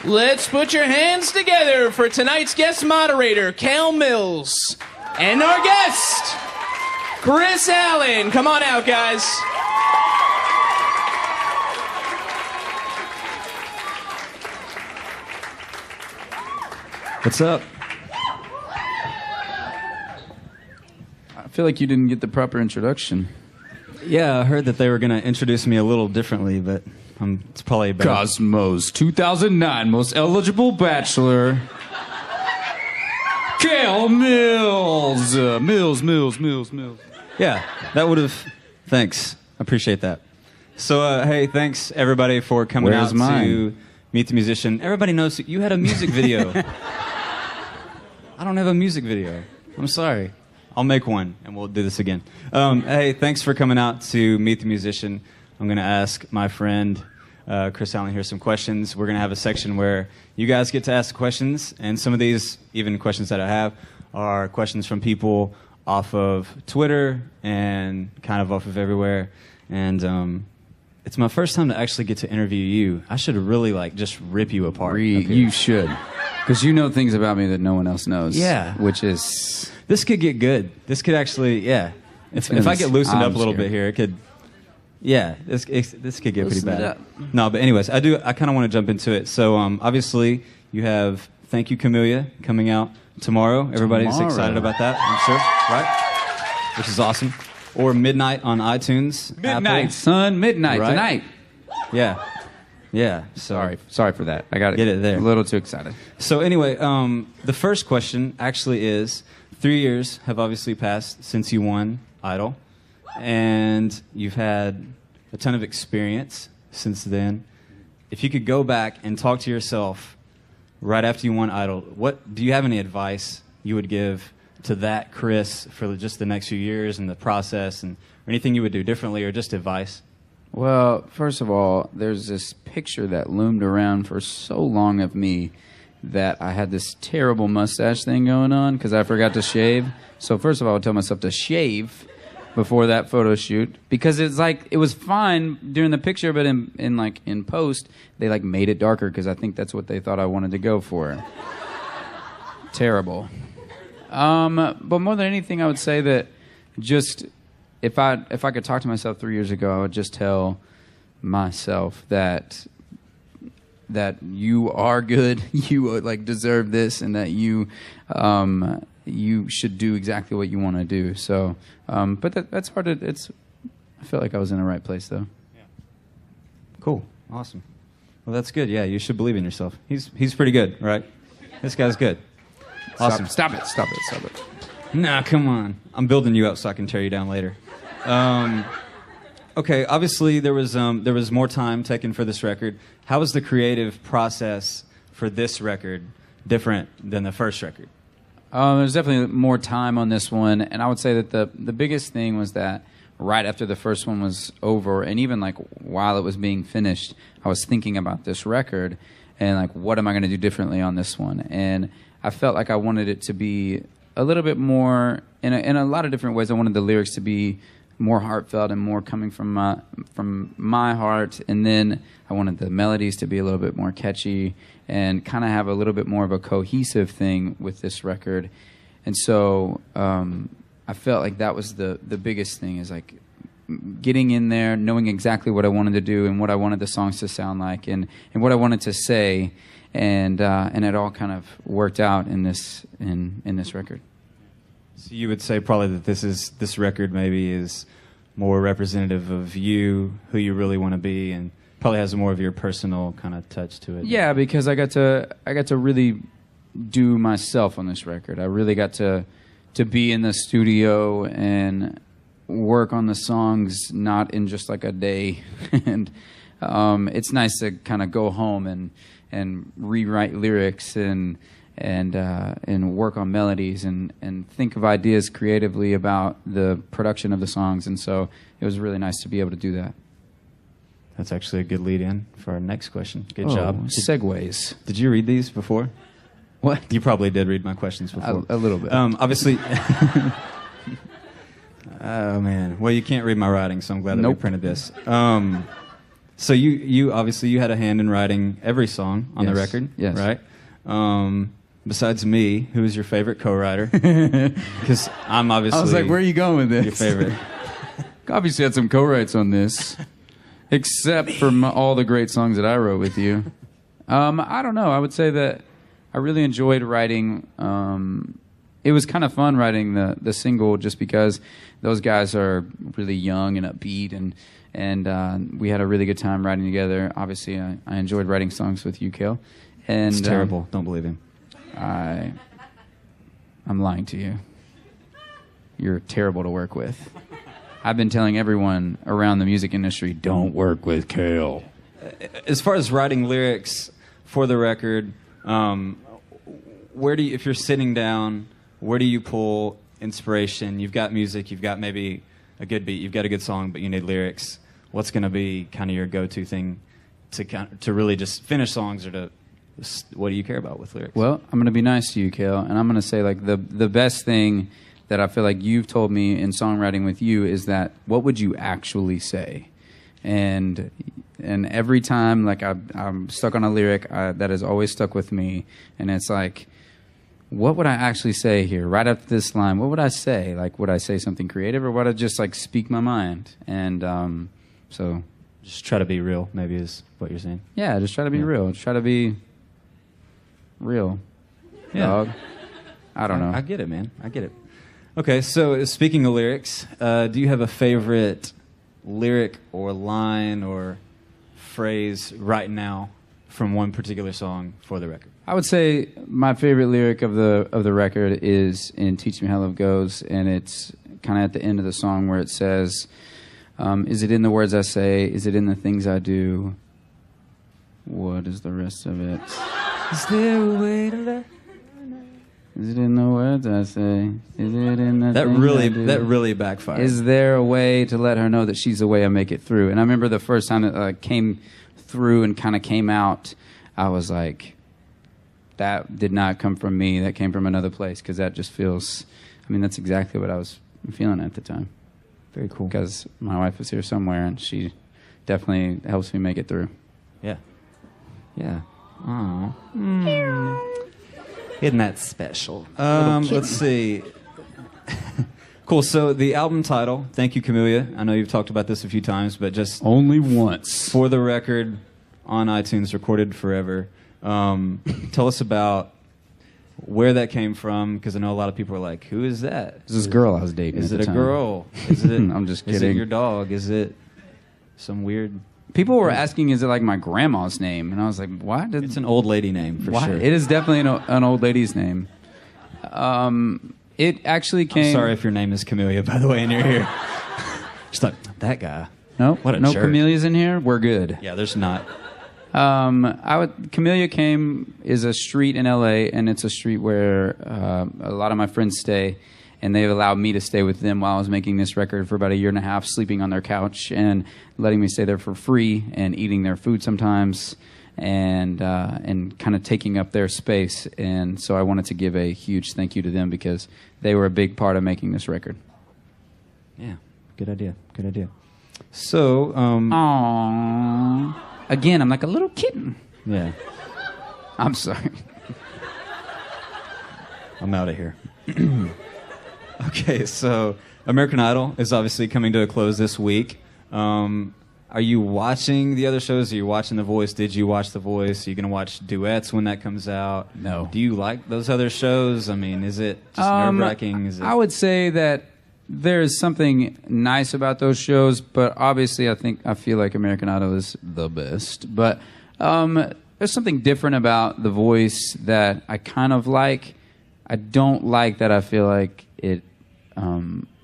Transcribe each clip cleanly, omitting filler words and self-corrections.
Let's put your hands together for tonight's guest moderator, Cal Mills, and our guest, Kris Allen. Come on out, guys. What's up? I feel like you didn't get the proper introduction. Yeah, I heard that they were going to introduce me a little differently, but it's probably better. Cosmos 2009 most eligible bachelor. Cal Mills. Mills. Yeah, that would have... Thanks. I appreciate that. So, hey, thanks, everybody, for coming Where's out mine? to Meet the Musician. Everybody knows you had a music video. I don't have a music video. I'm sorry. I'll make one, and we'll do this again. Hey, thanks for coming out to Meet the Musician. I'm going to ask my friend Kris Allen here some questions. We're going to have a section where you guys get to ask questions, and some of these, even questions that I have, are questions from people off of Twitter and kind of off of everywhere. And it's my first time to actually get to interview you. I should really, just rip you apart. You should. Because you know things about me that no one else knows. Yeah. Which is... This could get good. This could actually, yeah. If I get loosened up a little bit here, it could... Yeah, this could get pretty bad. No, but anyways, I kind of want to jump into it. So, obviously, you have Thank You Camellia coming out tomorrow. Everybody's excited about that, I'm sure, right? Which is awesome. Or Midnight on iTunes. Midnight, Apple. son. Midnight Right? tonight. Yeah. Yeah. Sorry for that. I got it. Get it there. A little too excited. So anyway, the first question actually is, 3 years have obviously passed since you won Idol, and you've had a ton of experience since then. If you could go back and talk to yourself right after you won Idol, do you have any advice you would give to that Kris for just the next few years and the process, and or anything you would do differently, or just advice? Well, first of all, there's this picture that loomed around for so long of me that I had this terrible mustache thing going on because I forgot to shave. So first of all, I would tell myself to shave before that photo shoot, because it was fine during the picture, but in post they made it darker because I think that's what they thought I wanted to go for. Terrible. But more than anything, I would say that just if I could talk to myself 3 years ago, I would just tell myself that you are good, you deserve this, and that you should do exactly what you want to do. So, but that's hard to. I felt like I was in the right place though. Yeah. Cool. Awesome. Well, that's good. Yeah, you should believe in yourself. He's pretty good, right? This guy's good. Awesome. Stop it. Nah, come on. I'm building you up so I can tear you down later. Okay, obviously there was more time taken for this record. How was the creative process for this record different than the first record? There's definitely more time on this one, and I would say that the biggest thing was that right after the first one was over, and even while it was being finished, I was thinking about this record and what am I going to do differently on this one? And I felt like I wanted it to be a little bit more in a lot of different ways. I wanted the lyrics to be more heartfelt and more coming from my heart, and then I wanted the melodies to be a little bit more catchy and kind of have a little bit more of a cohesive thing with this record. And so I felt like that was the biggest thing, is getting in there, knowing exactly what I wanted to do and what I wanted the songs to sound like, and what I wanted to say, and it all kind of worked out in this record. So you would say probably that this record maybe is more representative of you, who you really want to be, and probably has more of your personal kind of touch to it. Yeah, because I got to really do myself on this record. I really got to be in the studio and work on the songs, not in just a day. And it's nice to kind of go home and rewrite lyrics and work on melodies and think of ideas creatively about the production of the songs. And so it was really nice to be able to do that. That's actually a good lead-in for our next question. Good job. Segues. Did you read these before? What? You probably did read my questions before. A little bit. Obviously. Oh, man. Well, you can't read my writing, so I'm glad that we printed this. So you obviously you had a hand in writing every song on the record, yes. right? Besides me, who is your favorite co-writer? Because I'm obviously. I was like, where are you going with this? Your favorite. Obviously had some co-writes on this, except for all the great songs that I wrote with you. I don't know. I would say that I really enjoyed writing. It was kind of fun writing the single just because those guys are really young and upbeat, and we had a really good time writing together. Obviously, I enjoyed writing songs with you, Kale. And It's terrible. Don't believe him. I'm lying to you. You're terrible to work with. I've been telling everyone around the music industry, don't work with Kale. As far as writing lyrics for the record, where do you, if you're sitting down, where do you pull inspiration? You've got music, you've got maybe a good beat, you've got a good song, but you need lyrics. What's going to be kind of your go-to thing to really just finish songs, or to what do you care about with lyrics? Well, I'm going to be nice to you, Kale, and I'm going to say like the best thing that I feel like you've told me in songwriting with you is that what would you actually say? And every time like I'm stuck on a lyric that has always stuck with me, and it's like, what would I actually say here right after this line? What would I say? Like, would I say something creative, or would I just like speak my mind? And so Just try to be real, maybe, is what you're saying. yeah, just try to be real. Just try to be real, dog. I don't know. I get it, man. I get it. Okay, so speaking of lyrics, do you have a favorite lyric or line or phrase right now from one particular song for the record? I would say my favorite lyric of the record is in "Teach Me How Love Goes," and it's kind of at the end of the song where it says, "Is it in the words I say? Is it in the things I do? What is the rest of it? Is there a way to let? Is it in the words I say? Is it in the That things really I do? that really backfired. Is there a way to let her know that she's the way I make it through?" And I remember the first time it came through and kind of came out, I was like, that did not come from me. That came from another place, because that just feels, I mean, that's exactly what I was feeling at the time. Very cool. Because my wife is here somewhere, and she definitely helps me make it through. Yeah. Yeah. Oh. Isn't that special? Let's see. Cool. So the album title, "Thank You Camellia." I know you've talked about this a few times, but just Only once. for the record, on iTunes, recorded forever. Tell us about where that came from, because I know a lot of people are like, "Who is that?" This is girl I was dating. Is at it the a time. girl? Is it? I'm just Is it kidding. your dog? Is it some weird? People were asking, "Is it like my grandma's name?" And I was like, "What?" It's an old lady name for Why? sure. It is definitely an old lady's name. It actually came. I'm sorry if your name is Camellia, by the way, and you're here. Just like that guy. No, What a no jerk. camellias in here. We're good. Yeah, there's not. Camellia is a street in LA, and it's a street where a lot of my friends stay, and they've allowed me to stay with them while I was making this record for about a year and a half, sleeping on their couch and letting me stay there for free and eating their food sometimes, and kind of taking up their space. And so I wanted to give a huge thank you to them, because they were a big part of making this record. Yeah, good idea. Good idea. So, Aww. Again, I'm like a little kitten. yeah, I'm sorry. I'm out of here. Okay, so American Idol is obviously coming to a close this week. Are you watching the other shows? Are you watching The Voice? Did you watch The Voice? Are you going to watch Duets when that comes out? No. Do you like those other shows? I mean, is it just nerve-wracking? Is it... I would say that there's something nice about those shows, but obviously I feel like American Idol is the best. But there's something different about The Voice that I kind of like. I don't like that I feel like it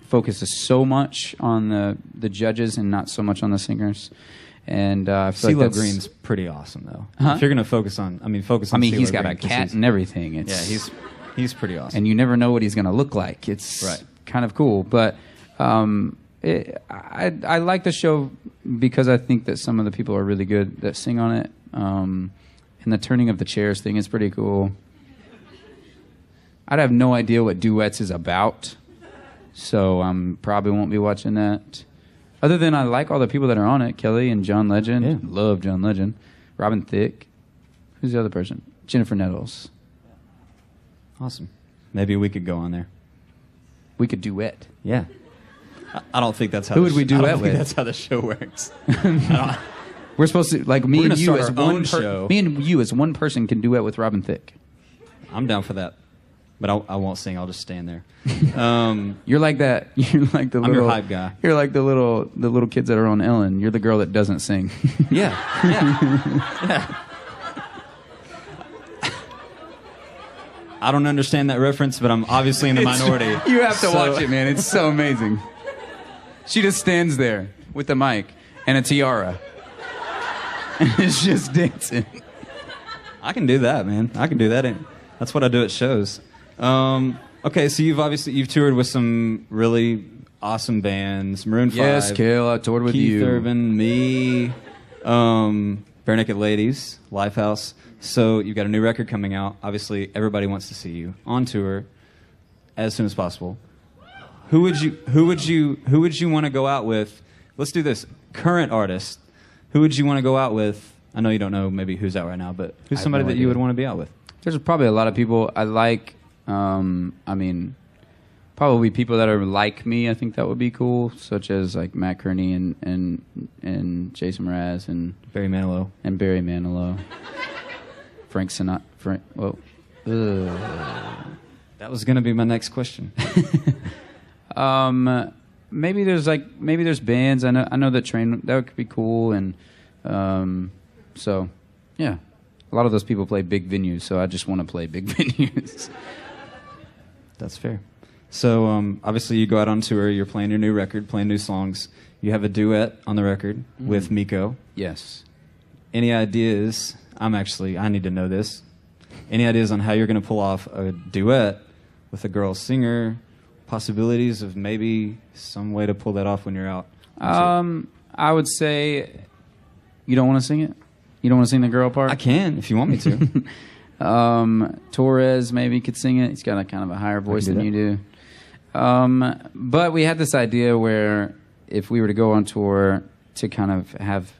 focuses so much on the judges and not so much on the singers. And I feel CeeLo like Green's pretty awesome, though. Huh? If you're going to focus on, focus on CeeLo he's got Green, a 'cause cat and everything. It's, yeah, he's pretty awesome. and you never know what he's going to look like. It's Right. kind of cool. But I like the show because I think that some of the people are really good that sing on it. And the turning of the chairs thing is pretty cool. I'd have no idea what Duets is about, so probably won't be watching that. Other than I like all the people that are on it. Kelly and John Legend. Yeah. Love John Legend. Robin Thicke. Who's the other person? Jennifer Nettles. Awesome. Maybe we could go on there. We could duet. Yeah. I don't think that's how. Who would we I duet don't think with? that's how the show works. We're supposed to, like, me We're and gonna you start as our one own show. Me and you as one person can duet with Robin Thicke. I'm down for that, but I won't sing. I'll just stand there. You're like that. You're like the I'm little your hype guy. You're like the little kids that are on Ellen. You're the girl that doesn't sing. Yeah. I don't understand that reference, but I'm obviously in the minority. You have to So- watch it, man. It's so amazing. She just stands there with a mic and a tiara. And it's just dancing. I can do that, man. I can do that. That's what I do at shows. Okay, so you've toured with some really awesome bands. Maroon 5. Yes, Kale, I toured with Keith you. Urban, me, Bare Naked Ladies, Lifehouse. So you've got a new record coming out. Obviously, everybody wants to see you on tour as soon as possible. Who would you want to go out with? Let's do this. Current artist. Who would you want to go out with? I know you don't know maybe who's out right now, but who's I have somebody no that you idea. would want to be out with? There's probably a lot of people I like. Probably people that are like me. I think that would be cool, such as like Matt Kearney and Jason Mraz and Barry Manilow. Barry Manilow. Frank Sinatra. That was going to be my next question. Maybe there's bands. I know that Train, that could be cool, and so yeah, a lot of those people play big venues, so I just want to play big venues. That's fair. So obviously you go out on tour. You're playing your new record, playing new songs. You have a duet on the record with Miko. Yes. Any ideas? I need to know this. Any ideas on how you're going to pull off a duet with a girl singer? Possibilities of maybe some way to pull that off when you're out? I would say you don't want to sing it. You don't want to sing the girl part. I can if you want me to. Torres maybe could sing it. He's got a kind of a higher voice do than that. you do. But we had this idea where if we were to go on tour to kind of have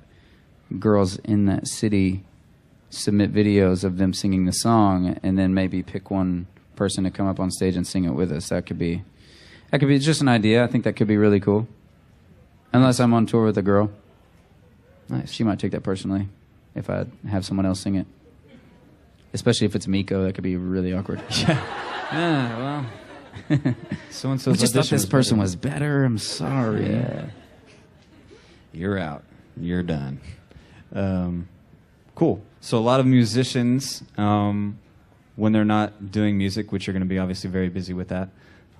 girls in that city submit videos of them singing the song, and then maybe pick one person to come up on stage and sing it with us. That could be just an idea. I think that could be really cool. Unless I'm on tour with a girl. Nice. She might take that personally if I have someone else sing it. Especially if it's Miko, that could be really awkward. Yeah, well. So-and-so's I just thought audition this person was better. I'm sorry. Yeah. You're out. You're done. Cool. So a lot of musicians, when they're not doing music, which you're going to be obviously very busy with that,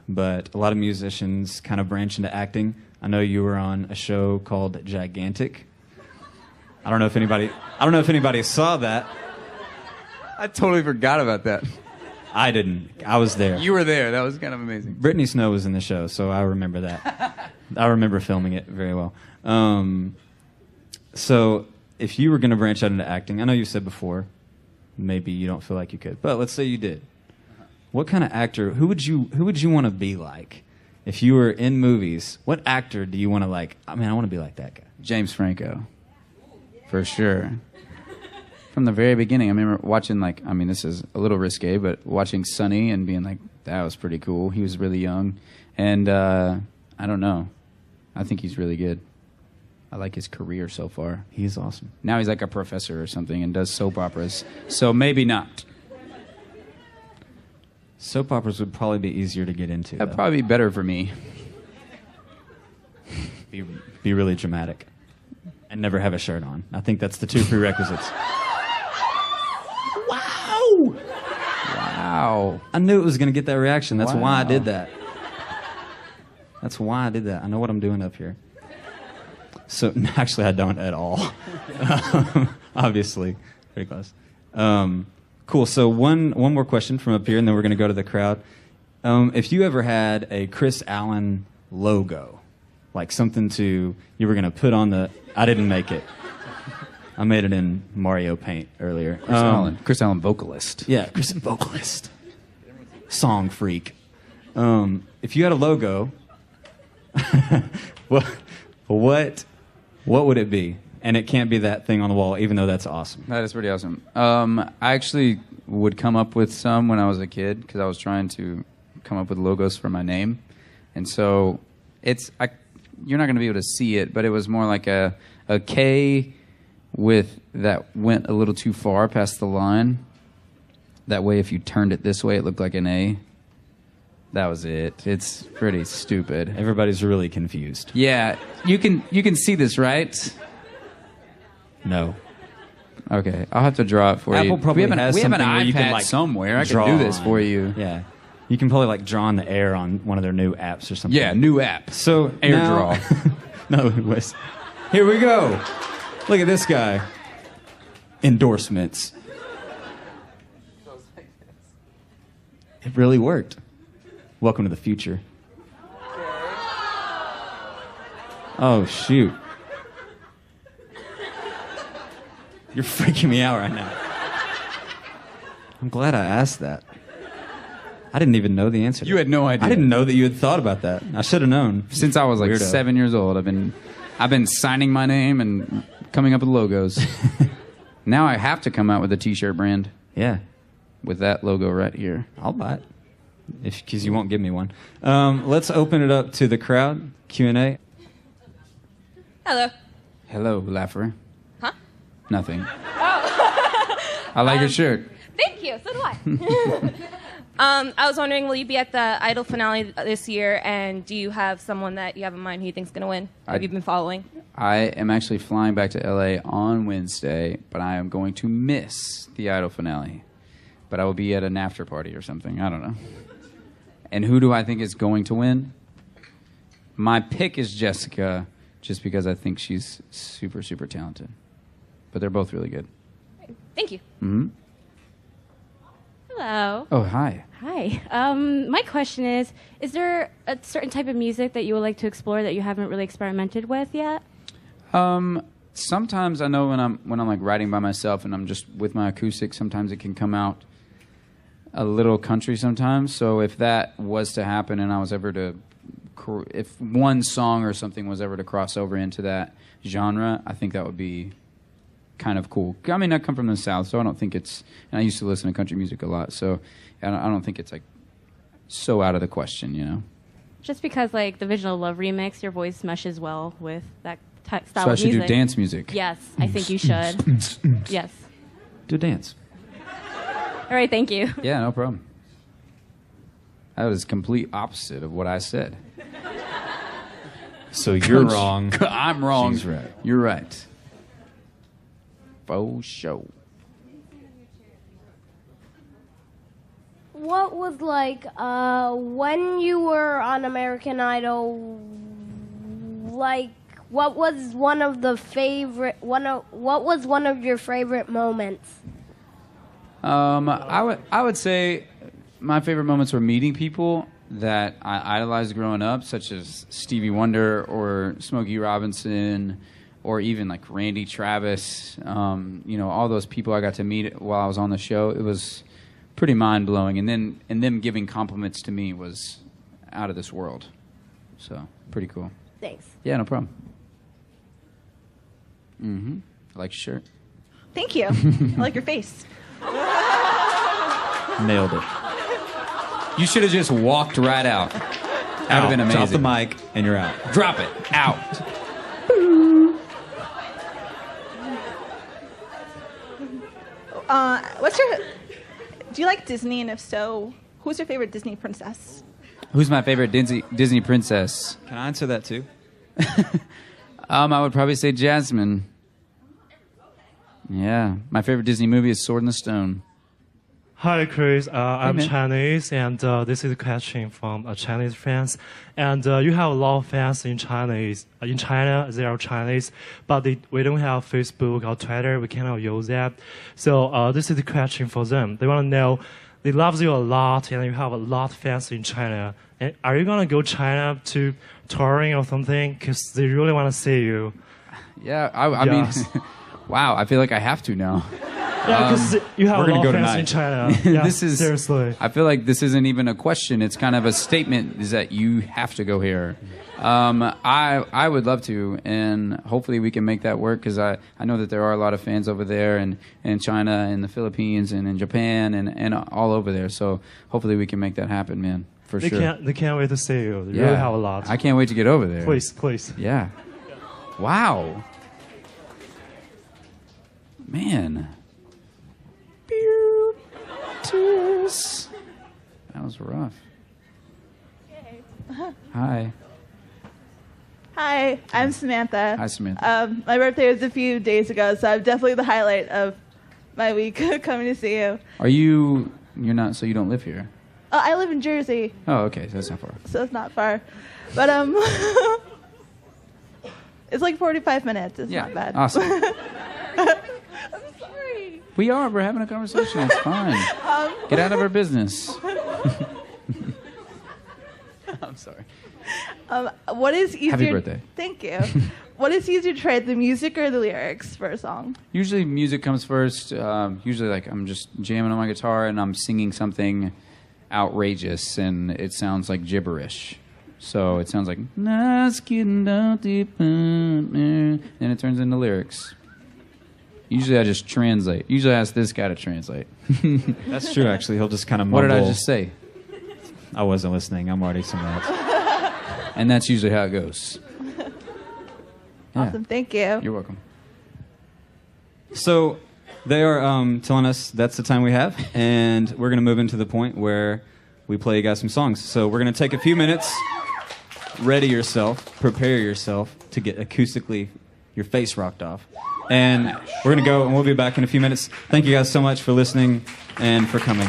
but a lot of musicians kind of branch into acting. I know you were on a show called Gigantic. I don't know if anybody saw that. I totally forgot about that. I didn't. I was there. You were there. That was kind of amazing. Brittany Snow was in the show, so I remember that. I remember filming it very well. So if you were going to branch out into acting, I know you said before, maybe you don't feel like you could, but let's say you did. What kind of actor? Who would you want to be like if you were in movies? What actor do you want to like? I mean, I want to be like that guy. James Franco, for sure. From the very beginning, I remember watching, like, I mean, this is a little risque, but watching Sonny and being like, that was pretty cool. He was really young, and I don't know. I think he's really good. I like his career so far. He's awesome. Now he's like a professor or something and does soap operas. So maybe not. Soap operas would probably be easier to get into. That'd Though. probably be better for me. Be really dramatic and never have a shirt on. I think that's the two prerequisites. Wow. I knew it was going to get that reaction. That's why I Wow. did that. That's why I did that. I know what I'm doing up here. So actually, I don't at all. Obviously, pretty close. Cool. So one more question from up here, and then we're going to go to the crowd. If you ever had a Kris Allen logo, like something you were going to put on the. I didn't make it. I made it in Mario Paint earlier. Kris Allen vocalist. Yeah, Kris vocalist. Song freak. If you had a logo, what would it be? And it can't be that thing on the wall, even though that's awesome. That is pretty awesome. I actually would come up with some when I was a kid because I was trying to come up with logos for my name. And so you're not going to be able to see it, but it was more like a K that went a little too far past the line. That way, if you turned it this way, it looked like an A. That was it. It's pretty stupid. Everybody's really confused. Yeah, you can see this, right? No. Okay, I'll have to draw it for you. Apple probably has we have an something where you can, iPad like, somewhere. I can draw do this on. for you. Yeah. You can probably like draw on the air on one of their new apps or something. Yeah, new app. So AirDraw. No, it was. Here we go. Look at this guy. Endorsements. It really worked. Welcome to the future. Oh, shoot. You're freaking me out right now. I'm glad I asked that. I didn't even know the answer. You had no idea. I didn't know that you had thought about that. I should have known. Since I was like Weirdo. 7 years old, I've been signing my name and coming up with logos. Now I have to come out with a T-shirt brand Yeah, with that logo right here. I'll buy it. Because you won't give me one. Let's open it up to the crowd. Q&A. Hello. Hello, Laugher. Huh? Nothing. I like your shirt. Thank you. So do I. I was wondering, will you be at the Idol finale this year? And do you have someone that you have in mind who you think's going to win? Have you been following? I am actually flying back to LA on Wednesday, but I am going to miss the Idol finale. But I will be at an after party or something. I don't know. And who do I think is going to win? My pick is Jessica, just because I think she's super, super talented. But they're both really good. Thank you. Mm-hmm. Hello. Oh, hi. Hi. My question is there a certain type of music that you would like to explore that you haven't really experimented with yet? Sometimes I know when I'm like writing by myself and I'm just with my acoustic, sometimes it can come out a little country sometimes. So if that was to happen and I was ever to, if one song or something was ever to cross over into that genre, I think that would be kind of cool. I mean, I come from the South, so I don't think it's, and I used to listen to country music a lot, so I don't think it's like so out of the question, you know? Just because like the Original Love remix, your voice meshes well with that style So I of should music. do dance music. Yes, I think you should. Yes. Do a dance. All right, thank you. Yeah, no problem. That was complete opposite of what I said. So you're wrong. I'm wrong. She's right. You're right. Faux show. What was like when you were on American Idol? Like, what was one of your favorite moments? I would say my favorite moments were meeting people that I idolized growing up, such as Stevie Wonder or Smokey Robinson, or even like Randy Travis. All those people I got to meet while I was on the show. It was pretty mind blowing, and them giving compliments to me was out of this world. So pretty cool. Thanks. Yeah, no problem. Mm-hmm. I like your shirt. Thank you. I like your face. Nailed it. You should have just walked right out. That would have been amazing. Drop the mic and you're out. Drop it. Out. Do you like Disney? And if so, who's your favorite Disney princess? Who's my favorite Disney princess? Can I answer that too? I would probably say Jasmine. Yeah. My favorite Disney movie is Sword in the Stone. Hi, Kris. I'm man. Chinese, and this is a question from Chinese fans. And you have a lot of fans in Chinese. In China, they are Chinese, but we don't have Facebook or Twitter. We cannot use that. So this is a question for them. They want to know, they love you a lot, and you have a lot of fans in China. And are you going to go China to touring or something? Because they really want to see you. Yeah, I Yes. mean, wow, I feel like I have to now. Yeah, because you have a we're gonna lot of go fans tonight. in China. Yeah, This is seriously. I feel like this isn't even a question. It's kind of a statement. Is that you have to go here. I would love to, and hopefully we can make that work, because I know that there are a lot of fans over there, and in China, and the Philippines, and in Japan, and all over there. So hopefully we can make that happen, man, for sure. They can't wait to see you. They really have a lot. I can't wait to get over there. Please. Yeah. Wow. Man. Tears. That was rough. Hi. Hi, I'm Samantha. Hi, Samantha. My birthday was a few days ago, so I'm definitely the highlight of my week coming to see you. You're not, so you don't live here? I live in Jersey. Oh, okay, so that's not far. So it's not far. But, it's like 45 minutes. It's not bad. Awesome. I'm sorry. We're having a conversation. It's fine. Get out of our business. I'm sorry. What is easier? Happy birthday. Thank you. What is easier to try, the music or the lyrics for a song? Usually music comes first. Usually like I'm just jamming on my guitar and I'm singing something outrageous and it sounds like gibberish. So it sounds like, and it turns into lyrics. Usually I just translate. Usually I ask this guy to translate. That's true, actually. He'll just kind of mumble. What did I just say? I wasn't listening. I'm already somewhere else. And that's usually how it goes. Awesome. Thank you. You're welcome. So they are telling us that's the time we have, and we're going to move into the point where we play you guys some songs. So we're going to take a few minutes, ready yourself, prepare yourself to get acoustically your face rocked off. And we're going to go, and we'll be back in a few minutes. Thank you guys so much for listening and for coming.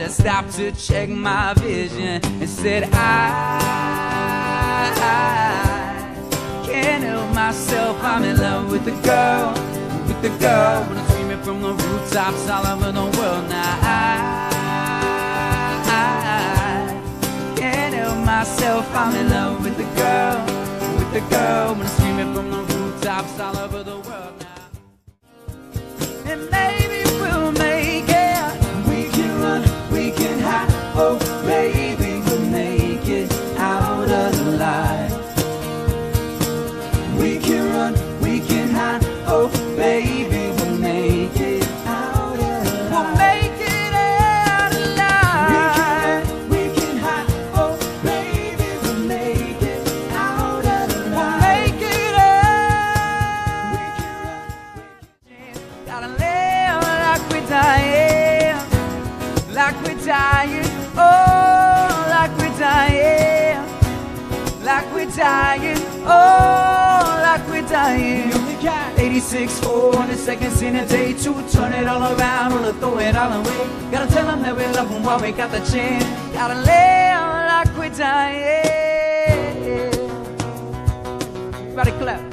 Stopped to check my vision and said, I can't help myself. I'm in love with the girl, when I'm screaming from the rooftops all over the world. Now I can't help myself. I'm in love with the girl, when I'm screaming from the rooftops all over the world. Now, and maybe we'll make it. We can hide, oh baby, we'll make it out of the light. We can run, we can hide, oh baby, we'll make it out of the light. We'll make it out of the light. We can hide, oh baby, we'll make it out of the light. We'll make it out. We can run, gotta live like we're dying. Like we're dying, oh, like we're dying. Like we're dying, oh, like we're dying. You only got 86, 400 seconds in a day to turn it all around or to throw it all away. Gotta tell them that we love them while we got the chance. Gotta live like we're dying. Everybody clap.